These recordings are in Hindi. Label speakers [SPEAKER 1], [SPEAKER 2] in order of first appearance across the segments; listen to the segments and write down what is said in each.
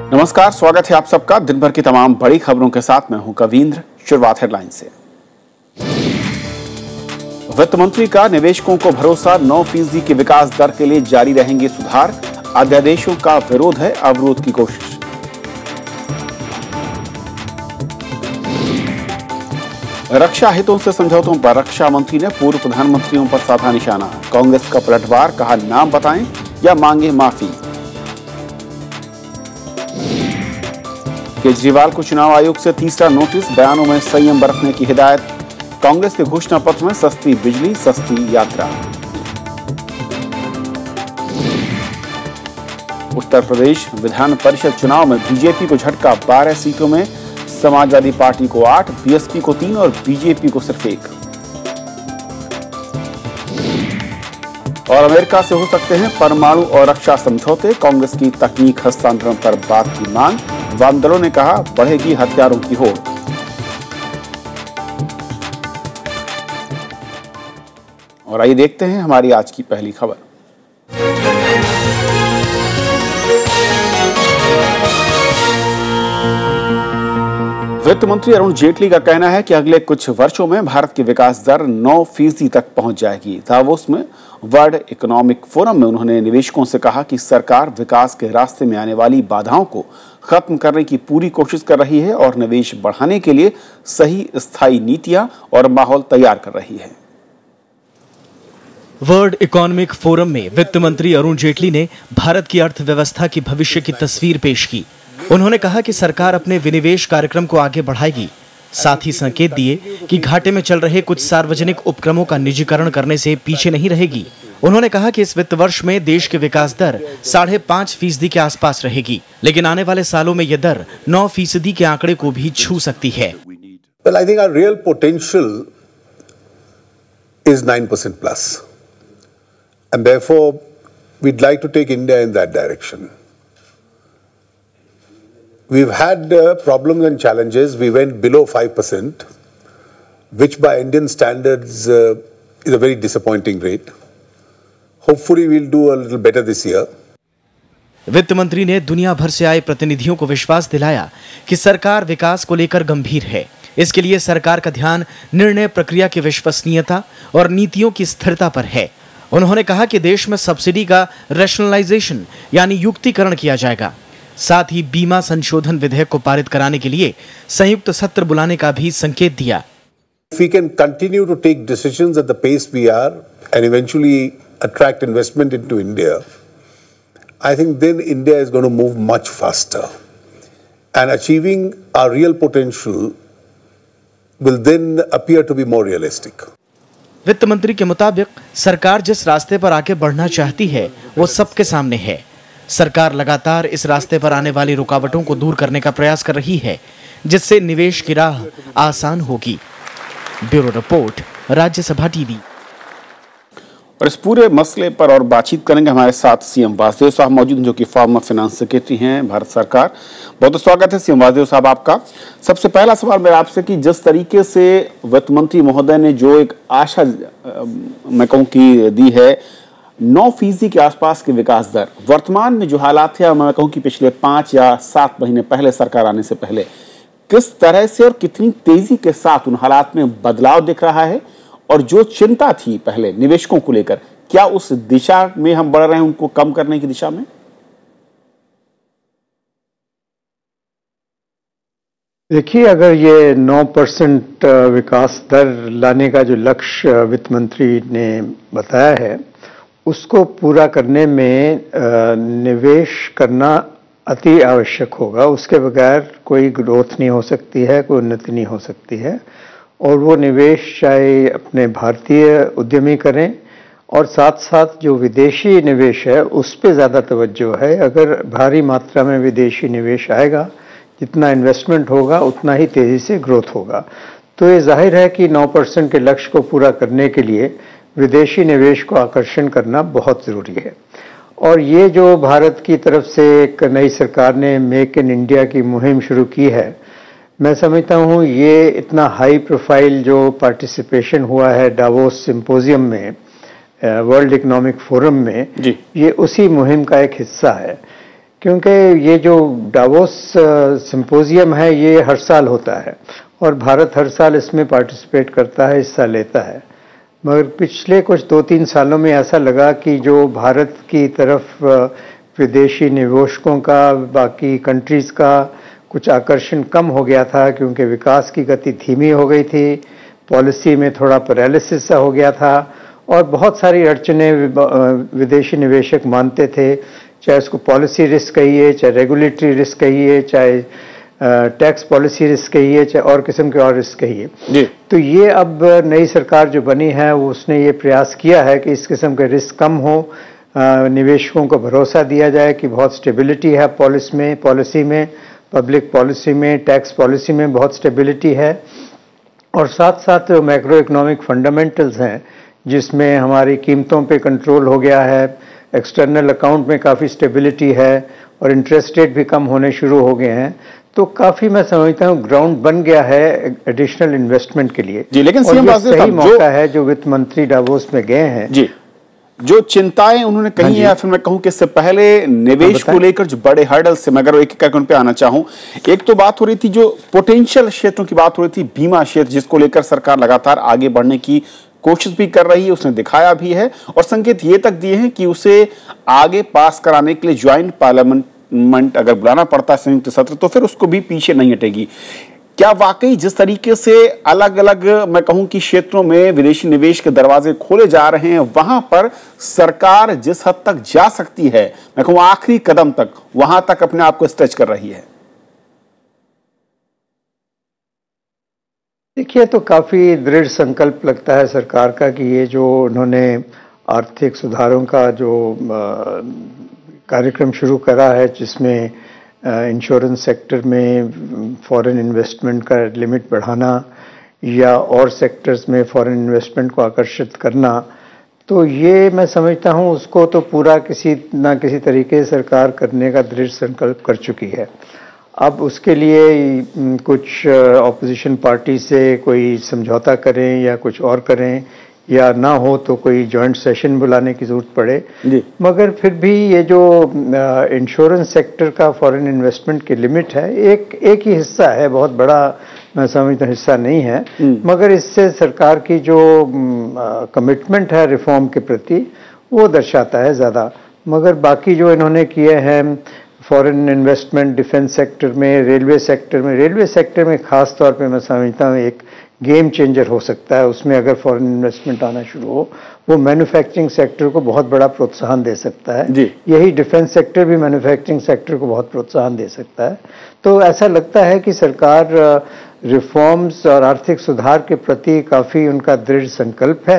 [SPEAKER 1] नमस्कार, स्वागत है आप सबका दिन भर की तमाम बड़ी खबरों के साथ। मैं हूं कवींद्र। शुरुआत हेडलाइन से। वित्त मंत्री का निवेशकों को भरोसा, 9% की विकास दर के लिए जारी रहेंगे सुधार। अध्यादेशों का विरोध है, अवरोध की कोशिश। रक्षा हितों से समझौतों पर रक्षा मंत्री ने पूर्व प्रधानमंत्रियों पर साधा निशाना। कांग्रेस का पलटवार, कहा नाम बताएं या मांगे माफी। केजरीवाल को चुनाव आयोग से तीसरा नोटिस, बयानों में संयम बरतने की हिदायत। कांग्रेस के घोषणा पत्र में सस्ती बिजली, सस्ती यात्रा। उत्तर प्रदेश विधान परिषद चुनाव में बीजेपी को झटका, 12 सीटों में समाजवादी पार्टी को 8, बीएसपी को 3 और बीजेपी को सिर्फ 1। और अमेरिका से हो सकते हैं परमाणु और रक्षा समझौते, कांग्रेस की तकनीक हस्तांतरण पर बात की मांग। वाम दलों ने कहा बढ़ेगी हथियारों की होड़। और आइए देखते हैं हमारी आज की पहली खबर। वित्त मंत्री अरुण जेटली का कहना है कि अगले कुछ वर्षों में भारत की विकास दर 9% तक पहुंच जाएगी। दावोस में वर्ल्ड इकोनॉमिक फोरम में उन्होंने निवेशकों से कहा कि सरकार विकास के रास्ते में आने वाली बाधाओं को खत्म करने की पूरी कोशिश कर रही है और निवेश बढ़ाने के लिए सही स्थायी नीतियां और माहौल तैयार कर रही है।
[SPEAKER 2] वर्ल्ड इकोनॉमिक फोरम में वित्त मंत्री अरुण जेटली ने भारत की अर्थव्यवस्था की भविष्य की तस्वीर पेश की। उन्होंने कहा कि सरकार अपने विनिवेश कार्यक्रम को आगे बढ़ाएगी। साथ ही संकेत दिए कि घाटे में चल रहे कुछ सार्वजनिक उपक्रमों का निजीकरण करने से पीछे नहीं रहेगी। उन्होंने कहा कि इस वित्त वर्ष में देश की विकास दर 5.5% के आसपास रहेगी, लेकिन आने वाले सालों में यह दर 9% के आंकड़े को भी छू सकती है।
[SPEAKER 3] Well, I think our real potential is 9% plus, and therefore we'd like to take India in that direction. We've had problems and challenges. We went below 5%, which by Indian standards is a very disappointing rate. Hopefully we'll do a little better this year.
[SPEAKER 2] वित्त मंत्री ने दुनिया भर से आए प्रतिनिधियों को विश्वास दिलाया कि सरकार विकास को लेकर गंभीर है। इसके लिए सरकार का ध्यान निर्णय प्रक्रिया की विश्वसनीयता और नीतियों की स्थिरता पर है। उन्होंने कहा कि देश में सब्सिडी का रैशनलाइजेशन यानी युक्तिकरण किया जाएगा। साथ ही बीमा संशोधन विधेयक को पारित कराने के लिए संयुक्त सत्र बुलाने का भी संकेत दिया।
[SPEAKER 3] If we can continue to take decisions at the pace we are and eventually attract investment into India, I think then India is going to move much faster, and achieving our real potential will then appear to be more realistic.
[SPEAKER 2] वित्त मंत्री के मुताबिक सरकार जिस रास्ते पर आगे बढ़ना चाहती है वो सबके सामने है। सरकार लगातार इस रास्ते पर आने वाली रुकावटों को दूर करने का प्रयास कर रही है, जिससे निवेश की राह आसान होगी। Bureau report, Rajya Sabha TV.
[SPEAKER 1] और इस पूरे मसले पर और बातचीत करेंगे। हमारे साथ सीएम वासुदेव साहब मौजूद हैं, जो कि फॉर्मर फाइनेंस सेक्रेटरी हैं भारत सरकार। बहुत स्वागत है सीएम वासुदेव साहब आपका। सबसे पहला सवाल मेरा आपसे कि जिस तरीके से वित्त मंत्री महोदय ने जो एक आशा मैं कहूँ कि दी है 9% के आसपास की विकास दर, वर्तमान में जो हालात है, मैं कहूँ कि पिछले 5 या 7 महीने पहले सरकार आने से पहले किस तरह से और कितनी तेजी के साथ उन हालात में बदलाव दिख रहा है, और जो चिंता थी पहले निवेशकों को लेकर, क्या उस दिशा में हम बढ़ रहे हैं, उनको कम करने की दिशा में?
[SPEAKER 4] देखिए, अगर ये 9% विकास दर लाने का जो लक्ष्य वित्त मंत्री ने बताया है, उसको पूरा करने में निवेश करना अति आवश्यक होगा। उसके बगैर कोई ग्रोथ नहीं हो सकती है, कोई उन्नति नहीं हो सकती है। और वो निवेश चाहे अपने भारतीय उद्यमी करें, और साथ साथ जो विदेशी निवेश है उस पे ज़्यादा तवज्जो है। अगर भारी मात्रा में विदेशी निवेश आएगा, जितना इन्वेस्टमेंट होगा उतना ही तेज़ी से ग्रोथ होगा। तो ये जाहिर है कि 9% के लक्ष्य को पूरा करने के लिए विदेशी निवेश को आकर्षण करना बहुत ज़रूरी है। और ये जो भारत की तरफ से एक नई सरकार ने मेक इन इंडिया की मुहिम शुरू की है, मैं समझता हूँ ये इतना हाई प्रोफाइल जो पार्टिसिपेशन हुआ है डावोस सिंपोजियम में, वर्ल्ड इकोनॉमिक फोरम में, ये उसी मुहिम का एक हिस्सा है। क्योंकि ये जो डावोस सिंपोजियम है ये हर साल होता है और भारत हर साल इसमें पार्टिसिपेट करता है, हिस्सा लेता है। मगर पिछले कुछ 2-3 सालों में ऐसा लगा कि जो भारत की तरफ विदेशी निवेशकों का, बाकी कंट्रीज़ का कुछ आकर्षण कम हो गया था, क्योंकि विकास की गति धीमी हो गई थी, पॉलिसी में थोड़ा पैरालिसिस सा हो गया था और बहुत सारी अड़चने विदेशी निवेशक मानते थे, चाहे उसको पॉलिसी रिस्क कहिए, चाहे रेगुलेटरी रिस्क कहिए, चाहे टैक्स पॉलिसी रिस्क कहिए, चाहे और किस्म के और रिस्क कहिए। तो ये अब नई सरकार जो बनी है वो उसने ये प्रयास किया है कि इस किस्म के रिस्क कम हो, निवेशकों को भरोसा दिया जाए कि बहुत स्टेबिलिटी है पॉलिसी में, पब्लिक पॉलिसी में, टैक्स पॉलिसी में बहुत स्टेबिलिटी है और साथ साथ जो मैक्रो इकोनॉमिक फंडामेंटल्स हैं जिसमें हमारी कीमतों पे कंट्रोल हो गया है, एक्सटर्नल अकाउंट में काफ़ी स्टेबिलिटी है और इंटरेस्ट रेट भी कम होने शुरू हो गए हैं, तो काफ़ी मैं समझता हूँ ग्राउंड बन गया है एडिशनल इन्वेस्टमेंट के लिए।
[SPEAKER 1] जी, लेकिन
[SPEAKER 4] और ये सही मौका है जो वित्त मंत्री डावोस में गए हैं।
[SPEAKER 1] जी, जो चिंताएं उन्होंने कही है, या फिर मैं कहूं कि इससे पहले निवेश को लेकर जो बड़े हर्डल्स से मैं अगर एक एक उन पे आना चाहूं, एक तो बात हो रही थी जो पोटेंशियल क्षेत्रों की बात हो रही थी, बीमा क्षेत्र जिसको लेकर सरकार लगातार आगे बढ़ने की कोशिश भी कर रही है, उसने दिखाया भी है और संकेत ये तक दिए हैं कि उसे आगे पास कराने के लिए ज्वाइंट पार्लियामेंट अगर बुलाना पड़ता है संयुक्त सत्र तो फिर उसको भी पीछे नहीं हटेगी। क्या वाकई जिस तरीके से अलग अलग मैं कहूं कि क्षेत्रों में विदेशी निवेश के दरवाजे खोले जा रहे हैं, वहां पर सरकार जिस हद तक जा सकती है, मैं कहूं आखिरी कदम तक, वहां तक अपने आप को स्ट्रेच कर रही है?
[SPEAKER 4] देखिए, तो काफ़ी दृढ़ संकल्प लगता है सरकार का कि ये जो उन्होंने आर्थिक सुधारों का जो कार्यक्रम शुरू करा है, जिसमें इंश्योरेंस सेक्टर में फॉरेन इन्वेस्टमेंट का लिमिट बढ़ाना या और सेक्टर्स में फॉरेन इन्वेस्टमेंट को आकर्षित करना, तो ये मैं समझता हूँ उसको तो पूरा किसी ना किसी तरीके से सरकार करने का दृढ़ संकल्प कर चुकी है। अब उसके लिए कुछ ऑपोजिशन पार्टी से कोई समझौता करें या कुछ और करें या ना हो तो कोई जॉइंट सेशन बुलाने की जरूरत पड़े, मगर फिर भी ये जो इंश्योरेंस सेक्टर का फॉरेन इन्वेस्टमेंट की लिमिट है, एक ही हिस्सा है, बहुत बड़ा मैं समझता हिस्सा नहीं है, मगर इससे सरकार की जो कमिटमेंट है रिफॉर्म के प्रति वो दर्शाता है ज़्यादा। मगर बाकी जो इन्होंने किए हैं फॉरेन इन्वेस्टमेंट डिफेंस सेक्टर में, रेलवे सेक्टर में खास तौर पे मैं समझता हूँ एक गेम चेंजर हो सकता है। उसमें अगर फॉरेन इन्वेस्टमेंट आना शुरू हो, वो मैन्युफैक्चरिंग सेक्टर को बहुत बड़ा प्रोत्साहन दे सकता है। यही डिफेंस सेक्टर भी मैन्युफैक्चरिंग सेक्टर को बहुत प्रोत्साहन दे सकता है। तो ऐसा लगता है कि सरकार रिफॉर्म्स और आर्थिक सुधार के प्रति काफ़ी उनका दृढ़ संकल्प है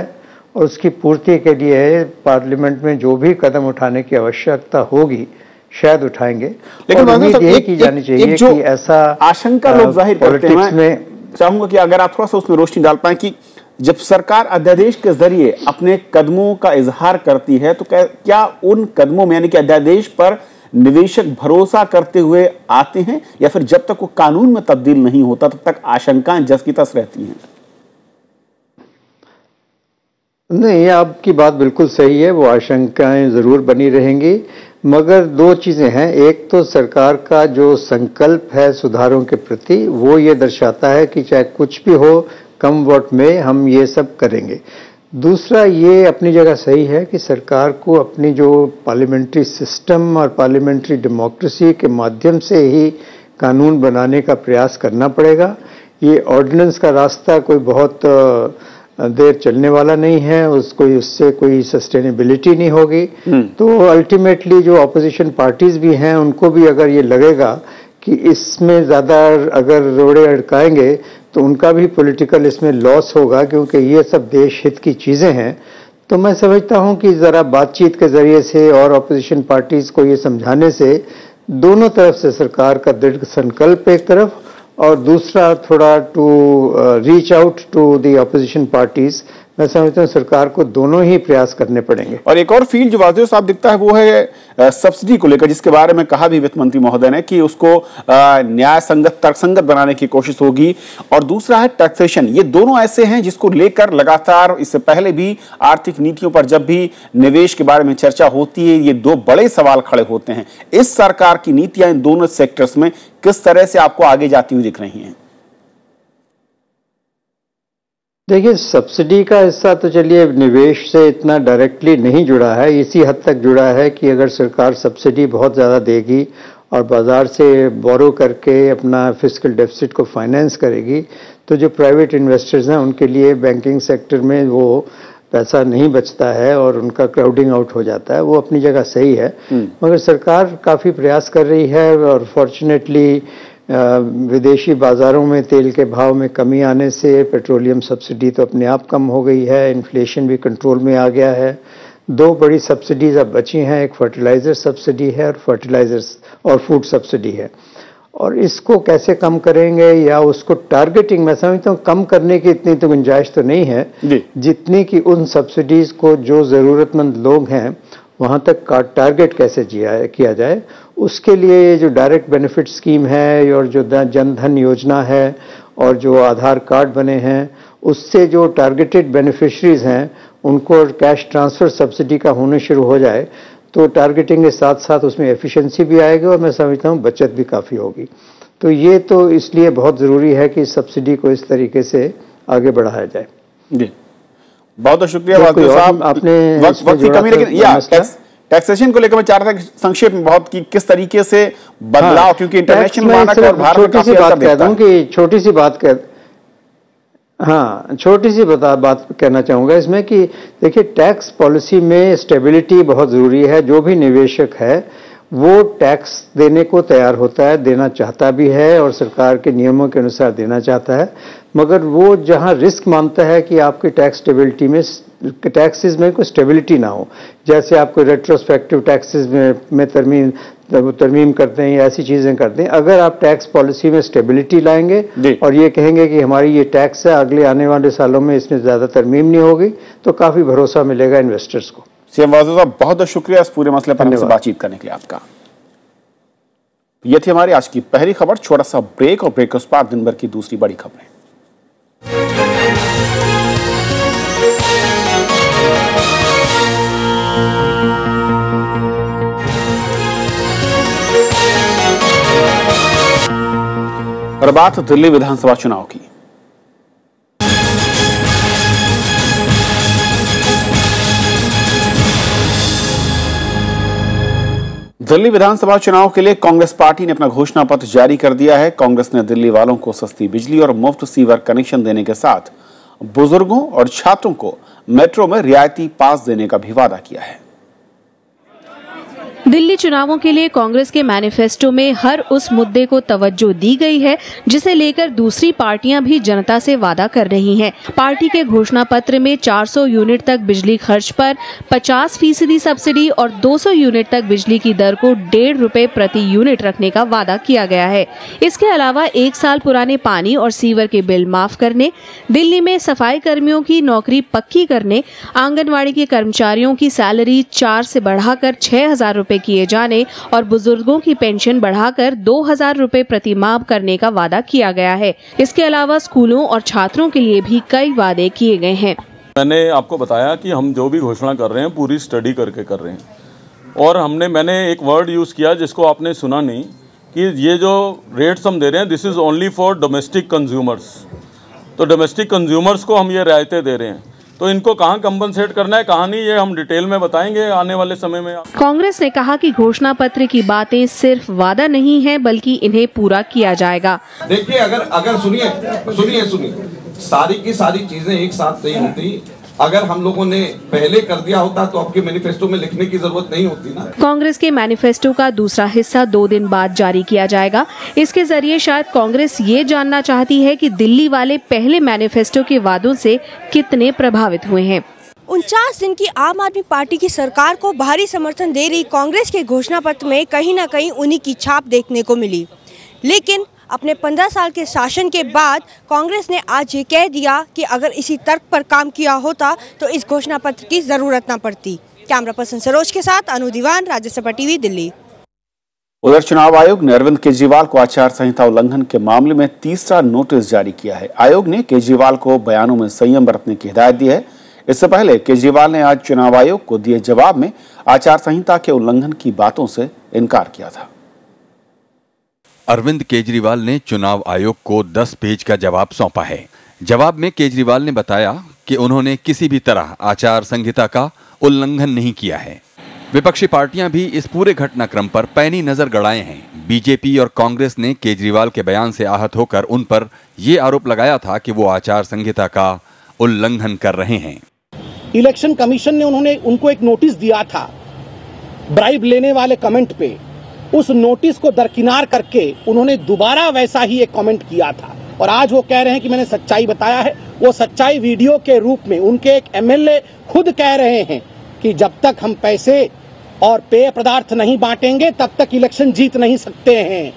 [SPEAKER 4] और उसकी पूर्ति के लिए पार्लियामेंट में जो भी कदम उठाने की आवश्यकता होगी शायद उठाएंगे।
[SPEAKER 1] लेकिन
[SPEAKER 4] उम्मीद ये की जानी चाहिए कि ऐसा
[SPEAKER 1] आशंका लोग जाहिर करते हैं, मैं चाहूंगा कि अगर आप थोड़ा सा उसमें रोशनी डाल पाएं कि जब सरकार अध्यादेश के जरिए अपने कदमों का इजहार करती है तो क्या उन कदमों में यानी कि अध्यादेश पर निवेशक भरोसा करते हुए आते हैं, या फिर जब तक वो कानून में तब्दील नहीं होता तब तक आशंकाएं जस की तस रहती हैं?
[SPEAKER 4] नहीं, आपकी बात बिल्कुल सही है, वो आशंकाएं जरूर बनी रहेंगी, मगर दो चीजें हैं। एक तो सरकार का जो संकल्प है सुधारों के प्रति वो ये दर्शाता है कि चाहे कुछ भी हो कम वोट में हम ये सब करेंगे। दूसरा ये अपनी जगह सही है कि सरकार को अपनी जो पार्लियामेंट्री सिस्टम और पार्लियामेंट्री डेमोक्रेसी के माध्यम से ही कानून बनाने का प्रयास करना पड़ेगा। ये ऑर्डिनेंस का रास्ता कोई बहुत देर चलने वाला नहीं है, उससे कोई सस्टेनेबिलिटी नहीं होगी। तो अल्टीमेटली जो ऑपोजिशन पार्टीज भी हैं उनको भी अगर ये लगेगा कि इसमें ज़्यादा अगर रोड़े अड़काएंगे तो उनका भी पॉलिटिकल इसमें लॉस होगा, क्योंकि ये सब देश हित की चीज़ें हैं। तो मैं समझता हूँ कि ज़रा बातचीत के ज़रिए से और ऑपोजिशन पार्टीज को ये समझाने से दोनों तरफ से सरकार का दृढ़ संकल्प एक तरफ और दूसरा थोड़ा to reach out to the opposition parties मैं समझता हूँ सरकार को दोनों ही प्रयास करने पड़ेंगे।
[SPEAKER 1] और एक और फील्ड जो वासुदेव साहब दिखता है वो है सब्सिडी को लेकर, जिसके बारे में कहा भी वित्त मंत्री महोदय ने कि उसको न्याय संगत तर्कसंगत बनाने की कोशिश होगी। और दूसरा है टैक्सेशन। ये दोनों ऐसे हैं जिसको लेकर लगातार इससे पहले भी आर्थिक नीतियों पर जब भी निवेश के बारे में चर्चा होती है, ये दो बड़े सवाल खड़े होते हैं। इस सरकार की नीतियां इन दोनों सेक्टर्स में किस तरह से आपको आगे जाती हुई दिख रही हैं?
[SPEAKER 4] देखिए, सब्सिडी का हिस्सा तो चलिए निवेश से इतना डायरेक्टली नहीं जुड़ा है, इसी हद तक जुड़ा है कि अगर सरकार सब्सिडी बहुत ज़्यादा देगी और बाजार से बोरो करके अपना फिस्कल डेफिसिट को फाइनेंस करेगी, तो जो प्राइवेट इन्वेस्टर्स हैं उनके लिए बैंकिंग सेक्टर में वो पैसा नहीं बचता है और उनका क्राउडिंग आउट हो जाता है। वो अपनी जगह सही है, मगर सरकार काफ़ी प्रयास कर रही है और फॉर्चुनेटली विदेशी बाजारों में तेल के भाव में कमी आने से पेट्रोलियम सब्सिडी तो अपने आप कम हो गई है, इन्फ्लेशन भी कंट्रोल में आ गया है। दो बड़ी सब्सिडीज अब बची हैं, एक फर्टिलाइजर सब्सिडी है और फर्टिलाइजर्स और फूड सब्सिडी है। और इसको कैसे कम करेंगे या उसको टारगेटिंग, मैं समझता हूँ कम करने की इतनी तो गुंजाइश तो नहीं है जितनी कि उन सब्सिडीज को जो ज़रूरतमंद लोग हैं वहाँ तक का टारगेट कैसे किया जाए। उसके लिए जो डायरेक्ट बेनिफिट स्कीम है और जो जन धन योजना है और जो आधार कार्ड बने हैं, उससे जो टारगेटेड बेनिफिशरीज हैं उनको कैश ट्रांसफ़र सब्सिडी का होने शुरू हो जाए तो टारगेटिंग के साथ साथ उसमें एफिशिएंसी भी आएगी और मैं समझता हूँ बचत भी काफ़ी होगी। तो ये तो इसलिए बहुत ज़रूरी है कि सब्सिडी को इस तरीके से आगे बढ़ाया जाए।
[SPEAKER 1] जी, बहुत बहुत शुक्रिया वासुदेव साहब।
[SPEAKER 4] आपने
[SPEAKER 1] वक्त की कमी, लेकिन टैक्सेशन को लेकर मैं चाह रहा था कि संक्षेप में बहुत कि किस तरीके से बदलाव, क्योंकि इंटरनेशनल मानक और भारत में काफी अंतर दिखता है।
[SPEAKER 4] छोटी सी बात कहना चाहूंगा इसमें कि देखिए, टैक्स पॉलिसी में स्टेबिलिटी बहुत जरूरी है। जो भी निवेशक है वो टैक्स देने को तैयार होता है, देना चाहता भी है और सरकार के नियमों के अनुसार देना चाहता है, मगर वो जहां रिस्क मानता है कि आपकी टैक्स स्टेबिलिटी में टैक्सेस में कोई स्टेबिलिटी ना हो, जैसे आपको रेट्रोस्पेक्टिव टैक्सेस में तरमीम करते हैं या ऐसी चीजें करते हैं। अगर आप टैक्स पॉलिसी में स्टेबिलिटी लाएंगे और ये कहेंगे कि हमारी ये टैक्स है, अगले आने वाले सालों में इसमें ज्यादा तरमीम नहीं होगी, तो काफी भरोसा मिलेगा इन्वेस्टर्स को।
[SPEAKER 1] सीएम वासुदेव साहब, बहुत बहुत शुक्रिया इस पूरे मसले पर हमसे बातचीत करने के लिए आपका। ये थी हमारी आज की पहली खबर। छोटा सा ब्रेक और ब्रेक के बाद दिन भर की दूसरी बड़ी खबरें। और बात दिल्ली विधानसभा चुनाव की। दिल्ली विधानसभा चुनाव के लिए कांग्रेस पार्टी ने अपना घोषणा पत्र जारी कर दिया है। कांग्रेस ने दिल्ली वालों को सस्ती बिजली और मुफ्त सीवर कनेक्शन देने के साथ बुजुर्गों और छात्रों को मेट्रो में रियायती पास देने का भी वादा किया है।
[SPEAKER 5] दिल्ली चुनावों के लिए कांग्रेस के मैनिफेस्टो में हर उस मुद्दे को तवज्जो दी गई है जिसे लेकर दूसरी पार्टियां भी जनता से वादा कर रही हैं। पार्टी के घोषणा पत्र में 400 यूनिट तक बिजली खर्च पर 50% सब्सिडी और 200 यूनिट तक बिजली की दर को 1.5 रुपए प्रति यूनिट रखने का वादा किया गया है। इसके अलावा 1 साल पुराने पानी और सीवर के बिल माफ करने, दिल्ली में सफाई कर्मियों की नौकरी पक्की करने, आंगनवाड़ी के कर्मचारियों की सैलरी 4 से बढ़ाकर 6,000 रुपए किए जाने और बुजुर्गों की पेंशन बढ़ाकर 2,000 रुपए प्रति माह करने का वादा किया गया है। इसके अलावा स्कूलों और छात्रों के लिए भी कई वादे किए गए हैं।
[SPEAKER 6] मैंने आपको बताया कि हम जो भी घोषणा कर रहे हैं पूरी स्टडी करके कर रहे हैं और मैंने एक वर्ड यूज़ किया जिसको आपने सुना नहीं कि ये जो रेट्स हम दे रहे हैं this is only for domestic consumers. तो डोमेस्टिक कंज्यूमर्स को हम ये रियायतें दे रहे हैं, तो इनको कहाँ कंपनसेट करना है कहाँ नहीं, ये हम डिटेल में बताएंगे आने वाले समय में।
[SPEAKER 5] कांग्रेस ने कहा कि घोषणा पत्र की बातें सिर्फ वादा नहीं है बल्कि इन्हें पूरा किया जाएगा।
[SPEAKER 7] देखिए, अगर सुनिए सारी की सारी चीजें एक साथ नहीं होती। अगर हम लोगों ने पहले कर दिया होता तो आपके मैनिफेस्टो में लिखने की जरूरत नहीं होती ना।
[SPEAKER 5] कांग्रेस के मैनिफेस्टो का दूसरा हिस्सा 2 दिन बाद जारी किया जाएगा। इसके जरिए शायद कांग्रेस ये जानना चाहती है कि दिल्ली वाले पहले मैनिफेस्टो के वादों से कितने प्रभावित हुए हैं।
[SPEAKER 8] 49 दिन की आम आदमी पार्टी की सरकार को भारी समर्थन दे रही कांग्रेस के घोषणा पत्र में कहीं न कहीं उन्हीं की छाप देखने को मिली। लेकिन अपने 15 साल के शासन के बाद कांग्रेस ने आज ये कह दिया कि अगर इसी तर्क पर काम किया होता तो इस घोषणा पत्र की जरूरत न पड़ती। कैमरा पर्सन सरोज के साथ अनु दीवान, राज्यसभा टीवी, दिल्ली।
[SPEAKER 1] उधर चुनाव आयोग ने अरविंद केजरीवाल को आचार संहिता उल्लंघन के मामले में तीसरा नोटिस जारी किया है। आयोग ने केजरीवाल को बयानों में संयम बरतने की हिदायत दी है। इससे पहले केजरीवाल ने आज चुनाव आयोग को दिए जवाब में आचार संहिता के उल्लंघन की बातों से इनकार किया था।
[SPEAKER 9] अरविंद केजरीवाल ने चुनाव आयोग को 10 पेज का जवाब सौंपा है। जवाब में केजरीवाल ने बताया कि उन्होंने किसी भी तरह आचार संहिता का उल्लंघन नहीं किया है। विपक्षी पार्टियां भी इस पूरे घटनाक्रम पर पैनी नजर गड़ाए हैं। बीजेपी और कांग्रेस ने केजरीवाल के बयान से आहत होकर उन पर यह आरोप लगाया था कि वो आचार संहिता का उल्लंघन कर रहे हैं।
[SPEAKER 10] इलेक्शन कमीशन ने उनको एक नोटिस दिया था ब्राइब लेने वाले कमेंट पे। उस नोटिस को दरकिनार करके उन्होंने दोबारा वैसा ही एक कमेंट किया था और आज वो कह रहे हैं कि मैंने सच्चाई बताया है। वो सच्चाई वीडियो के रूप में उनके एक एमएलए खुद कह रहे हैं कि जब तक हम पैसे और पेय पदार्थ नहीं बांटेंगे तब तक इलेक्शन जीत नहीं सकते हैं।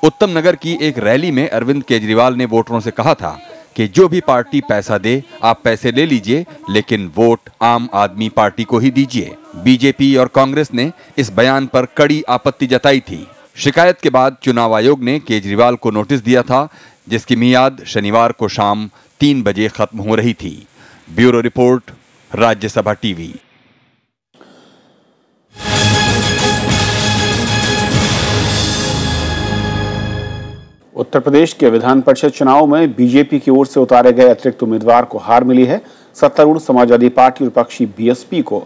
[SPEAKER 9] उत्तम नगर की एक रैली में अरविंद केजरीवाल ने वोटरों से कहा था कि जो भी पार्टी पैसा दे आप पैसे ले लीजिए, लेकिन वोट आम आदमी पार्टी को ही दीजिए। बीजेपी और कांग्रेस ने इस बयान पर कड़ी आपत्ति जताई थी। शिकायत के बाद चुनाव आयोग ने केजरीवाल को नोटिस दिया था, जिसकी मियाद शनिवार को शाम 3 बजे खत्म हो रही थी। Bureau report, Rajya Sabha TV.
[SPEAKER 1] Uttar Pradesh के विधान परिषद चुनाव में बीजेपी की ओर से उतारे गए अतिरिक्त उम्मीदवार को हार मिली है। सत्तारूढ़ समाजवादी पार्टी और विपक्षी बीएसपी को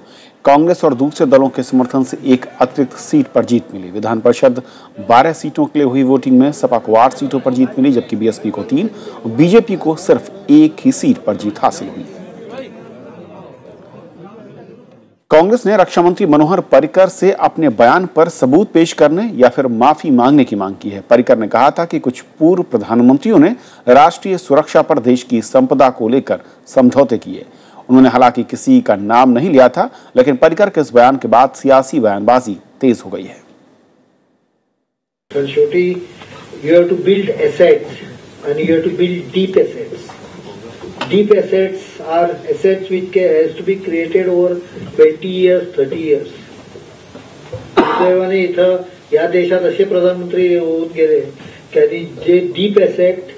[SPEAKER 1] कांग्रेस और दूसरे दलों के समर्थन से एक अतिरिक्त सीट पर जीत मिली। विधान परिषद 12 सीटों के लिए हुई वोटिंग में सपा को 8 सीटों पर जीत मिली, जबकि बीएसपी को 3 और बीजेपी को सिर्फ 1 ही सीट पर जीत हासिल हुई। कांग्रेस ने रक्षा मंत्री मनोहर पर्रिकर से अपने बयान पर सबूत पेश करने या फिर माफी मांगने की मांग की है। पर्रिकर ने कहा था कि कुछ पूर्व प्रधानमंत्रियों ने राष्ट्रीय सुरक्षा पर देश की संपदा को लेकर समझौते किए। उन्होंने हालांकि किसी का नाम नहीं लिया था, लेकिन पर्रिकर के इस बयान के बाद सियासी बयानबाजी तेज हो गई है।
[SPEAKER 11] Deep assets are assets which has to be created over 20 years, 30 years. दुर्दैवाने इथं या देशात असे प्रधानमंत्री होऊन गेले की जे डीप एसेट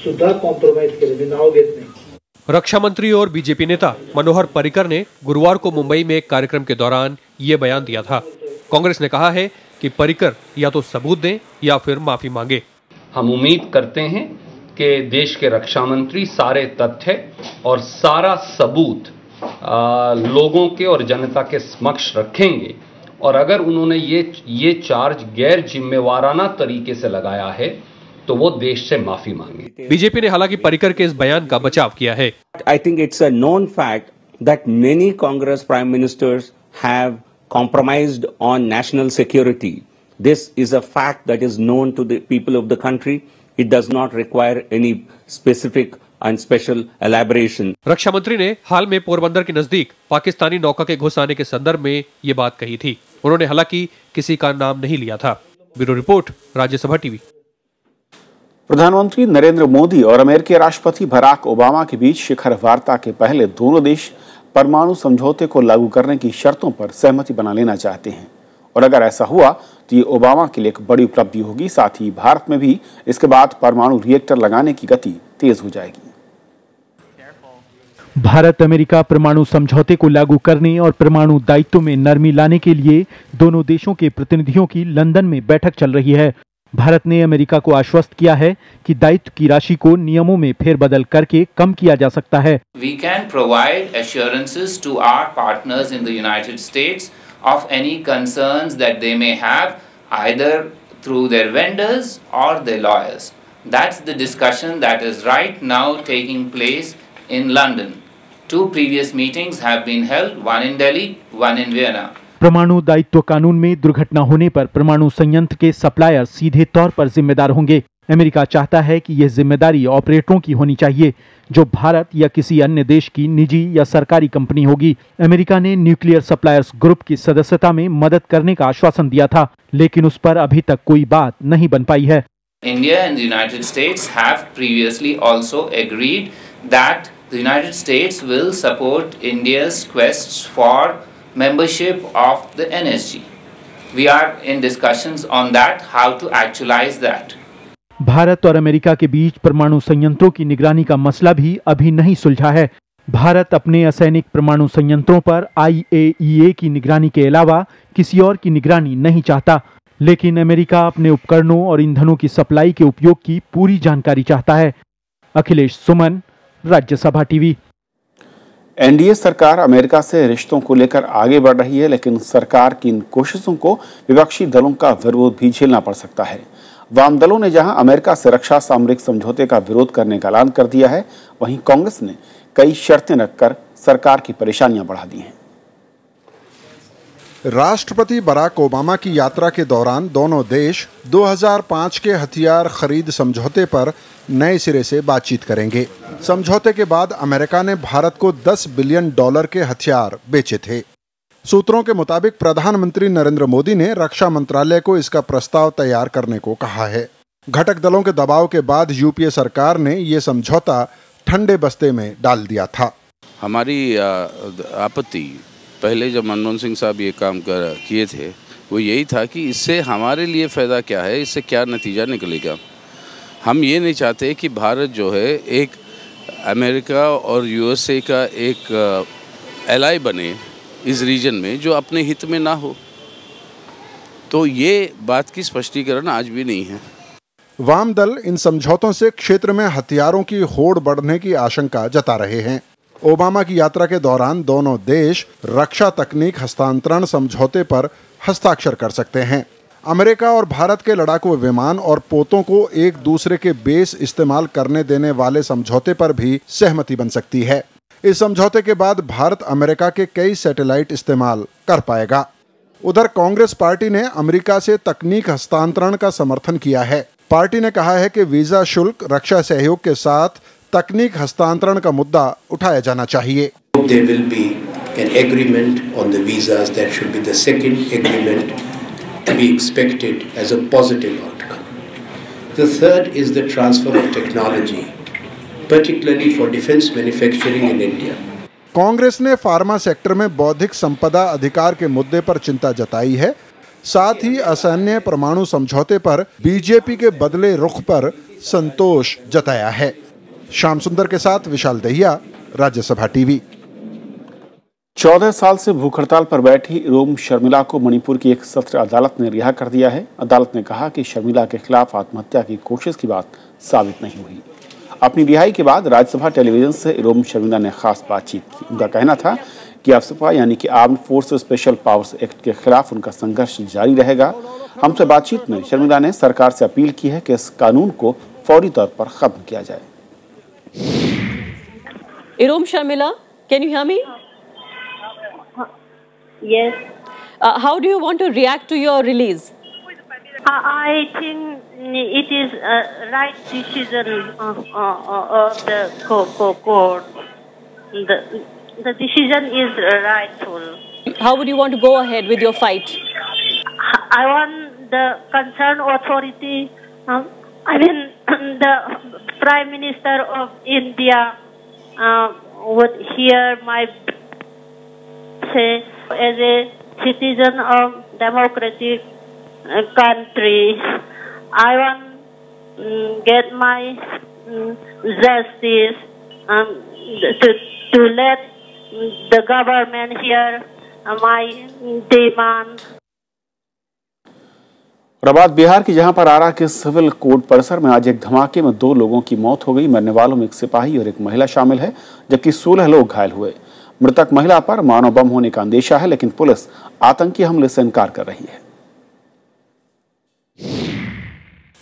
[SPEAKER 11] सुद्धा कॉम्प्रोमाइज केले, मी नाव घेत नाही।
[SPEAKER 12] रक्षा मंत्री और बीजेपी नेता मनोहर पर्रिकर ने गुरुवार को मुंबई में एक कार्यक्रम के दौरान ये बयान दिया था। कांग्रेस ने कहा है कि पर्रिकर या तो सबूत दें या फिर माफी मांगे।
[SPEAKER 13] हम उम्मीद करते हैं कि देश के रक्षा मंत्री सारे तथ्य और सारा सबूत लोगों के और जनता के समक्ष रखेंगे, और अगर उन्होंने ये चार्ज गैर जिम्मेवाराना तरीके से लगाया है तो वो देश से माफी मांगे।
[SPEAKER 12] बीजेपी ने हालांकि पर्रिकर के इस बयान का बचाव किया है।
[SPEAKER 14] I think it's a known fact that many Congress prime ministers have compromised on national security. This is a fact that is known to the people of the country. It does not require any specific and special elaboration.
[SPEAKER 12] रक्षा मंत्री ने हाल में पोरबंदर के नजदीक पाकिस्तानी नौका के घुस आने के संदर्भ में ये बात कही थी। उन्होंने हालांकि किसी का नाम नहीं लिया था। Bureau report, Rajya Sabha TV.
[SPEAKER 1] प्रधानमंत्री नरेंद्र मोदी और अमेरिकी राष्ट्रपति बराक ओबामा के बीच शिखर वार्ता के पहले दोनों देश परमाणु समझौते को लागू करने की शर्तों पर सहमति बना लेना चाहते हैं, और अगर ऐसा हुआ तो ये ओबामा के लिए एक बड़ी उपलब्धि होगी। साथ ही भारत में भी इसके बाद परमाणु रिएक्टर लगाने की गति तेज हो जाएगी।
[SPEAKER 15] भारत अमेरिका परमाणु समझौते को लागू करने और परमाणु दायित्व में नरमी लाने के लिए दोनों देशों के प्रतिनिधियों की लंदन में बैठक चल रही है। भारत ने अमेरिका को आश्वस्त किया है कि दायित्व की राशि को नियमों में फेरबदल करके कम किया जा सकता है।
[SPEAKER 16] We can provide assurances to our partners in the United States of any concerns that they may have, either through their vendors or their lawyers. That's the discussion that is right now taking place in London. 2 previous meetings have been held, one in Delhi, one in Vienna.
[SPEAKER 15] परमाणु दायित्व कानून में दुर्घटना होने पर परमाणु संयंत्र के सप्लायर सीधे तौर पर जिम्मेदार होंगे। अमेरिका चाहता है कि यह जिम्मेदारी ऑपरेटरों की होनी चाहिए, जो भारत या किसी अन्य देश की निजी या सरकारी कंपनी होगी। अमेरिका ने न्यूक्लियर सप्लायर्स ग्रुप की सदस्यता में मदद करने का आश्वासन दिया था, लेकिन उस पर अभी तक कोई बात नहीं बन पाई है।
[SPEAKER 16] India and the United States have previously also agreed that the United States will support India's quests for membership of the NSG. We are in discussions on that, how to actualize that.
[SPEAKER 15] Bharat और अमेरिका के बीच परमाणु संयंत्रों की निगरानी का मसला भी अभी नहीं सुलझा है। भारत अपने असैनिक परमाणु संयंत्रों पर IAEA की निगरानी के अलावा किसी और की निगरानी नहीं चाहता, लेकिन अमेरिका अपने उपकरणों और ईंधनों की सप्लाई के उपयोग की पूरी जानकारी चाहता है। अखिलेश सुमन, राज्यसभा टीवी।
[SPEAKER 1] एनडीए सरकार अमेरिका से रिश्तों को लेकर आगे बढ़ रही है, लेकिन सरकार की इन कोशिशों को विपक्षी दलों का विरोध भी झेलना पड़ सकता है। वाम दलों ने जहां अमेरिका से रक्षा सामरिक समझौते का विरोध करने का ऐलान कर दिया है, वहीं कांग्रेस ने कई शर्तें रखकर सरकार की परेशानियां बढ़ा दी हैं।
[SPEAKER 17] राष्ट्रपति बराक ओबामा की यात्रा के दौरान दोनों देश 2005 के हथियार खरीद समझौते पर नए सिरे से बातचीत करेंगे। समझौते के बाद अमेरिका ने भारत को $10 बिलियन के हथियार बेचे थे। सूत्रों के मुताबिक प्रधानमंत्री नरेंद्र मोदी ने रक्षा मंत्रालय को इसका प्रस्ताव तैयार करने को कहा है। घटक दलों के दबाव के बाद यूपीए सरकार ने ये समझौता ठंडे बस्ते में डाल दिया था।
[SPEAKER 18] हमारी आपत्ति पहले जब मनमोहन सिंह साहब ये काम किए थे वो यही था कि इससे हमारे लिए फ़ायदा क्या है, इससे क्या नतीजा निकलेगा। हम ये नहीं चाहते कि भारत जो है एक अमेरिका और यूएसए का एक एलाई बने इस रीजन में जो अपने हित में ना हो। तो ये बात की स्पष्टीकरण आज भी नहीं है।
[SPEAKER 17] वाम दल इन समझौतों से क्षेत्र में हथियारों की होड़ बढ़ने की आशंका जता रहे हैं। ओबामा की यात्रा के दौरान दोनों देश रक्षा तकनीक हस्तांतरण समझौते पर हस्ताक्षर कर सकते हैं। अमेरिका और भारत के लड़ाकू विमान और पोतों को एक दूसरे के बेस इस्तेमाल करने देने वाले समझौते पर भी सहमति बन सकती है। इस समझौते के बाद भारत अमेरिका के कई सैटेलाइट इस्तेमाल कर पाएगा। उधर कांग्रेस पार्टी ने अमेरिका से तकनीक हस्तांतरण का समर्थन किया है। पार्टी ने कहा है कि वीजा शुल्क रक्षा सहयोग के साथ तकनीक हस्तांतरण का मुद्दा उठाया जाना चाहिए।
[SPEAKER 19] There will be an agreement on the visas. That should be the second agreement to be expected as a positive outcome. The third is the transfer of technology, particularly for defense manufacturing in India.
[SPEAKER 17] Congress ने फार्मा सेक्टर में बौद्धिक संपदा अधिकार के मुद्दे पर चिंता जताई है। साथ ही असैन्य परमाणु समझौते पर बीजेपी के बदले रुख पर संतोष जताया है। श्याम सुंदर के साथ विशाल दहिया, राज्यसभा टीवी।
[SPEAKER 1] 14 साल से भूख हड़ताल पर बैठी इरोम शर्मिला को मणिपुर की एक सत्र अदालत ने रिहा कर दिया है। अदालत ने कहा कि शर्मिला के खिलाफ आत्महत्या की कोशिश की बात साबित नहीं हुई। अपनी रिहाई के बाद राज्यसभा टेलीविजन से इरोम शर्मिला ने खास बातचीत की। उनका कहना था कि अफसपा यानी कि armed forces special powers act के खिलाफ उनका संघर्ष जारी रहेगा। हमसे बातचीत में शर्मिला ने सरकार से अपील की है कि इस कानून को फौरी तौर पर खत्म किया जाए।
[SPEAKER 20] Irom Sharmila, can you hear me?
[SPEAKER 21] Yes.
[SPEAKER 20] How do you want to react to your release?
[SPEAKER 21] I think it is a right decision of the court. The decision is rightful.
[SPEAKER 20] How would you want to go ahead with your fight?
[SPEAKER 21] I want the concerned authority, the Prime Minister of India would hear my say as a citizen of democratic country. I want get my justice to let the government hear my demand.
[SPEAKER 1] और बात बिहार की, जहां पर आरा के सिविल कोर्ट परिसर में आज एक धमाके में 2 लोगों की मौत हो गई। मरने वालों में एक सिपाही और एक महिला शामिल है, जबकि 16 लोग घायल हुए। मृतक महिला पर मानव बम होने का अंदेशा है, लेकिन पुलिस आतंकी हमले से इनकार कर रही है।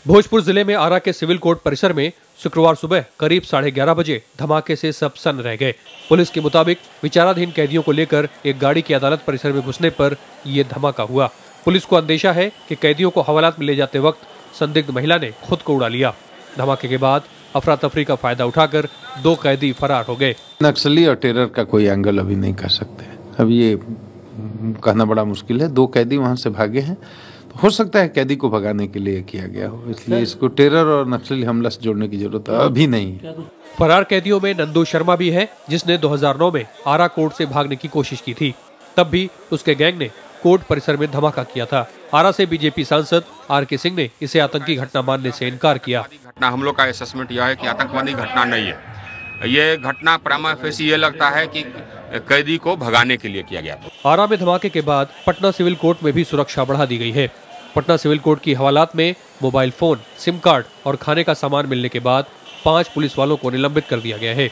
[SPEAKER 12] भोजपुर जिले में आरा के सिविल कोर्ट परिसर में शुक्रवार सुबह करीब 11:30 बजे धमाके से सब सन्न रह गए। पुलिस के मुताबिक विचाराधीन कैदियों को लेकर एक गाड़ी की अदालत परिसर में घुसने पर यह धमाका हुआ। पुलिस को अंदेशा है कि कैदियों को हवालात में ले जाते वक्त संदिग्ध महिला ने खुद को उड़ा लिया। धमाके के बाद अफरा तफरी का फायदा उठाकर 2 कैदी फरार हो गए।
[SPEAKER 22] नक्सली और टेरर का कोई एंगल अभी नहीं कर सकते, अब ये कहना बड़ा मुश्किल है। 2 कैदी वहां से भागे हैं, तो हो सकता है कैदी को भगाने के लिए किया गया हो, इसलिए इसको टेरर और नक्सली हमला से जोड़ने की जरूरत अभी नहीं।
[SPEAKER 12] फरार कैदियों में नंदू शर्मा भी है, जिसने 2009 में आरा कोर्ट से भागने की कोशिश की थी। तब भी उसके गैंग ने कोर्ट परिसर में धमाका किया था। आरा से बीजेपी सांसद आर.के. सिंह ने इसे आतंकी घटना मानने से इनकार किया।
[SPEAKER 2] घटना हम लोग का असेसमेंट यह है कि आतंकवादी घटना नहीं है। ये घटना प्रमा फेसी ये लगता है कि कैदी को भगाने के लिए किया गया।
[SPEAKER 12] आरा में धमाके के बाद पटना सिविल कोर्ट में भी सुरक्षा बढ़ा दी गई है। पटना सिविल कोर्ट की हवालात में मोबाइल फोन, सिम कार्ड और खाने का सामान मिलने के बाद 5 पुलिस वालों को निलंबित कर दिया गया है।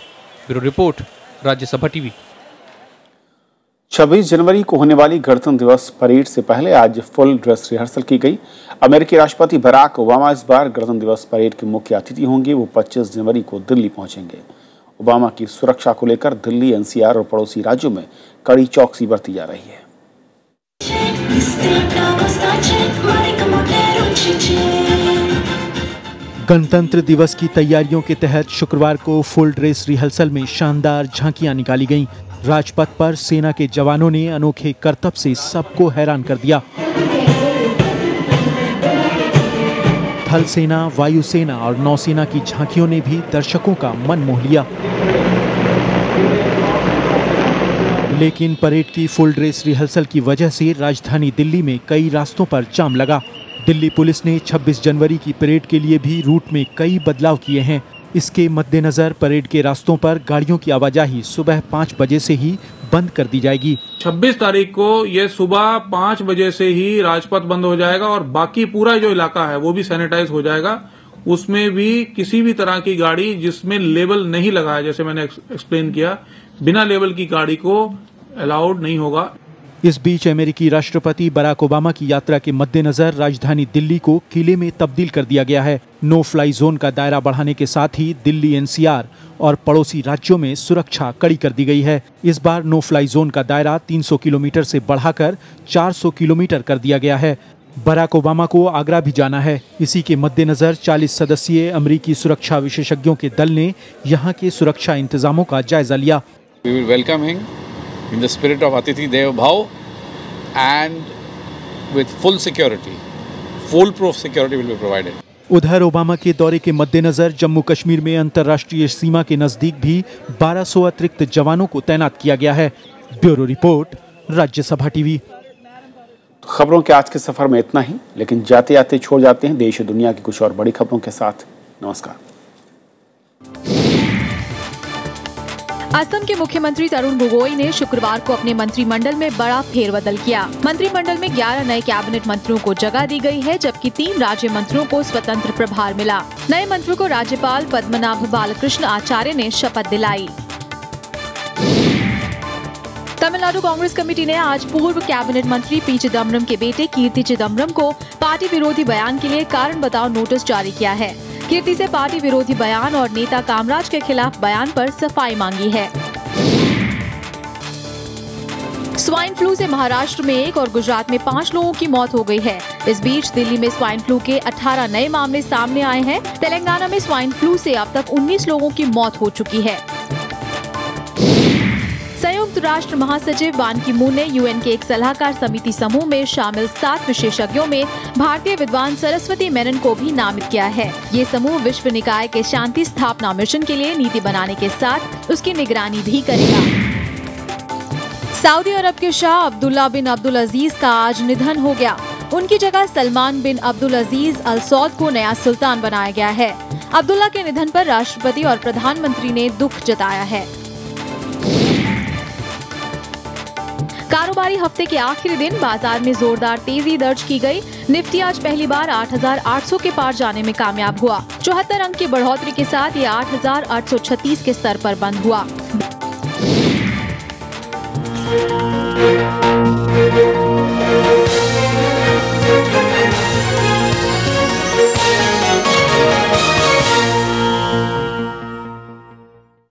[SPEAKER 12] Bureau report, Rajya Sabha TV.
[SPEAKER 1] 26 जनवरी को होने वाली गणतंत्र दिवस परेड से पहले आज फुल ड्रेस रिहर्सल की गई। अमेरिकी राष्ट्रपति बराक ओबामा इस बार गणतंत्र दिवस परेड के मुख्य अतिथि होंगे। वो 25 जनवरी को दिल्ली पहुंचेंगे। ओबामा की सुरक्षा को लेकर दिल्ली, एनसीआर और पड़ोसी राज्यों में कड़ी चौकसी बरती जा रही है।
[SPEAKER 15] गणतंत्र दिवस की तैयारियों के तहत शुक्रवार को फुल ड्रेस रिहर्सल में शानदार झांकियां निकाली गईं। राजपथ पर सेना के जवानों ने अनोखे करतब से सबको हैरान कर दिया। थल सेना, वायुसेना और नौसेना की झांकियों ने भी दर्शकों का मन मोह लिया। लेकिन परेड की फुल ड्रेस रिहर्सल की वजह से राजधानी दिल्ली में कई रास्तों पर जाम लगा। दिल्ली पुलिस ने 26 जनवरी की परेड के लिए भी रूट में कई बदलाव किए हैं। इसके मद्देनजर परेड के रास्तों पर गाड़ियों की आवाजाही सुबह 5 बजे से ही बंद कर दी जाएगी।
[SPEAKER 3] 26 तारीख को ये सुबह 5 बजे से ही राजपथ बंद हो जाएगा और बाकी पूरा जो इलाका है वो भी सैनिटाइज हो जाएगा। उसमें भी किसी भी तरह की गाड़ी जिसमें लेबल नहीं लगा है, जैसे मैंने एक्सप्लेन किया, बिना लेबल की गाड़ी को अलाउड नहीं होगा।
[SPEAKER 15] इस बीच अमेरिकी राष्ट्रपति बराक ओबामा की यात्रा के मद्देनजर राजधानी दिल्ली को किले में तब्दील कर दिया गया है। नो फ्लाई जोन का दायरा बढ़ाने के साथ ही दिल्ली, एनसीआर और पड़ोसी राज्यों में सुरक्षा कड़ी कर दी गई है। इस बार नो फ्लाई जोन का दायरा 300 किलोमीटर से बढ़ाकर 400 किलोमीटर कर दिया गया है। बराक ओबामा को आगरा भी जाना है। इसी के मद्देनजर 40 सदस्यीय अमेरिकी सुरक्षा विशेषज्ञों के दल ने यहाँ के सुरक्षा इंतजामों का जायजा लिया।
[SPEAKER 22] We will welcome him in the spirit of Atithi Dev Bhav and with full security, foolproof security will be provided.
[SPEAKER 15] उधर ओबामा के दौरे के मद्देनजर जम्मू कश्मीर में अंतर्राष्ट्रीय सीमा के नजदीक भी 1200 अतिरिक्त जवानों को तैनात किया गया है। Bureau report, Rajya Sabha TV.
[SPEAKER 1] खबरों के आज के सफर में इतना ही, लेकिन जाते जाते छोड़ जाते हैं देश और दुनिया की कुछ और बड़ी खबरों के साथ। नमस्कार।
[SPEAKER 5] असम के मुख्यमंत्री तरुण गोगोई ने शुक्रवार को अपने मंत्रिमंडल में बड़ा फेरबदल किया। मंत्रिमंडल में 11 नए कैबिनेट मंत्रियों को जगह दी गई है, जबकि 3 राज्य मंत्रियों को स्वतंत्र प्रभार मिला। नए मंत्रियों को राज्यपाल पद्मनाभ बालकृष्ण आचार्य ने शपथ दिलाई। तमिलनाडु कांग्रेस कमेटी ने आज पूर्व कैबिनेट मंत्री पी चिदम्बरम के बेटे कीर्ति चिदम्बरम को पार्टी विरोधी बयान के लिए कारण बताओ नोटिस जारी किया है। कीर्ति से पार्टी विरोधी बयान और नेता कामराज के खिलाफ बयान पर सफाई मांगी है। स्वाइन फ्लू से महाराष्ट्र में 1 और गुजरात में 5 लोगों की मौत हो गई है। इस बीच दिल्ली में स्वाइन फ्लू के 18 नए मामले सामने आए हैं। तेलंगाना में स्वाइन फ्लू से अब तक 19 लोगों की मौत हो चुकी है। संयुक्त राष्ट्र महासचिव बान की मून ने यूएन के एक सलाहकार समिति समूह में शामिल 7 विशेषज्ञों में भारतीय विद्वान सरस्वती मेनन को भी नामित किया है। ये समूह विश्व निकाय के शांति स्थापना मिशन के लिए नीति बनाने के साथ उसकी निगरानी भी करेगा। सऊदी अरब के शाह अब्दुल्ला बिन अब्दुल अजीज का आज निधन हो गया। उनकी जगह सलमान बिन अब्दुल अजीज अल सौद को नया सुल्तान बनाया गया है। अब्दुल्ला के निधन पर राष्ट्रपति और प्रधानमंत्री ने दुख जताया है। कारोबारी हफ्ते के आखिरी दिन बाजार में जोरदार तेजी दर्ज की गई। निफ्टी आज पहली बार 8,800 के पार जाने में कामयाब हुआ। 74 अंक की बढ़ोतरी के साथ ये 8,836 के स्तर पर बंद हुआ।